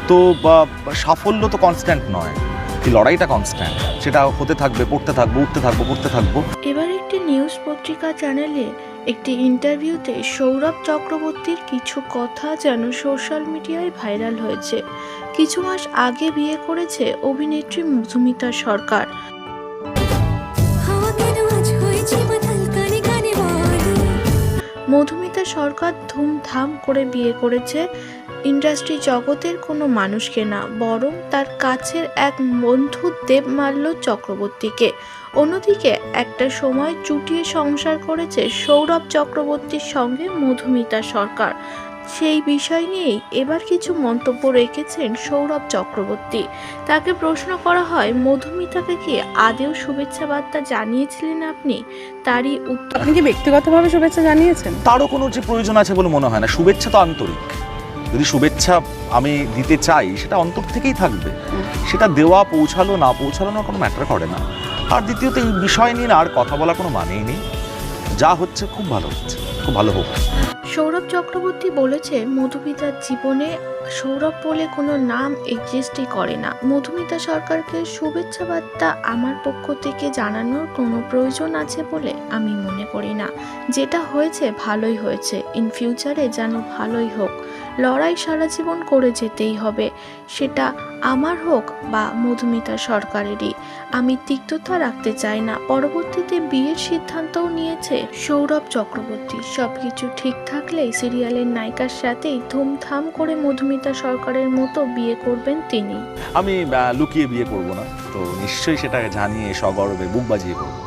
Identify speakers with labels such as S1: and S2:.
S1: তো সাফল্য তো কনস্ট্যান্ট নয়, এই লড়াইটা কনস্ট্যান্ট, সেটা হতে থাকবে, পড়তে থাকবো, উঠতে থাকবো, পড়তে থাকবো।
S2: এবার একটি নিউজ পত্রিকা চ্যানেলে একটি ইন্টারভিউতে সৌরভ চক্রবর্তীর কিছু কথা যেন সোশ্যাল মিডিয়ায় ভাইরাল হয়েছে। কিছু মাস আগে বিয়ে করেছে অভিনেত্রী মধুমিতা সরকার। মধুমিতা সরকার ধুমধাম করে বিয়ে করেছে ইন্ডাস্ট্রি জগতের কোনো মানুষকে না, বরং তার কাছের এক বন্ধু দেবমাল্য চক্রবর্তীকে। অন্যদিকে একটা সময় চুটিয়ে সংসার করেছে সৌরভ চক্রবর্তীর সঙ্গে মধুমিতা সরকার। সেই বিষয় নিয়েই এবার কিছু মন্তব্য রেখেছেন সৌরভ চক্রবর্তী। তাকে প্রশ্ন করা হয়, মধুমিতাকে কি আদেও শুভেচ্ছা বার্তা জানিয়েছিলেন আপনি? তারই উত্তর,
S3: আপনি কি ব্যক্তিগতভাবে শুভেচ্ছা জানিয়েছেন?
S1: তারও কোনো যে প্রয়োজন আছে বলে মনে হয় না। শুভেচ্ছা তো আন্তরিক, যদি শুভেচ্ছা আমি দিতে চাই সেটা অন্তর থেকেই থাকবে, সেটা দেওয়া পৌঁছালো না পৌঁছালো না কোনো ম্যাটার করে না। আর দ্বিতীয়ত এই বিষয় নিয়ে না আর কথা বলা কোনো মানেই নেই, যা হচ্ছে খুব ভালো হচ্ছে, খুব ভালো হোক।
S2: সৌরভ চক্রবর্তী বলেছে, মধুমিতার জীবনে সৌরভ বলে কোনো নাম এক্সিস্টই করে না। মধুমিতা সরকারকে শুভেচ্ছা বার্তা আমার পক্ষ থেকে জানানোর কোনো প্রয়োজন আছে বলে আমি মনে করি না। যেটা হয়েছে ভালোই হয়েছে, ইন ফিউচারে যেন ভালোই হোক। লড়াই সারা জীবন করে যেতেই হবে, সেটা আমার হোক বা মধুমিতা সরকারেরই। আমি তিক্ততা রাখতে চাই না। পরবর্তীতে বিয়ের সিদ্ধান্তও নিয়েছে সৌরভ চক্রবর্তী। সবকিছু ঠিক থাকলেই সিরিয়ালের নায়িকার সাথেই ধুমধাম করে মধুমিতা সরকারের মতো বিয়ে করবেন তিনি।
S1: আমি লুকিয়ে বিয়ে করব না, তো নিশ্চয়ই সেটা জানিয়ে সগর্বে বুক বাজিয়ে করবো।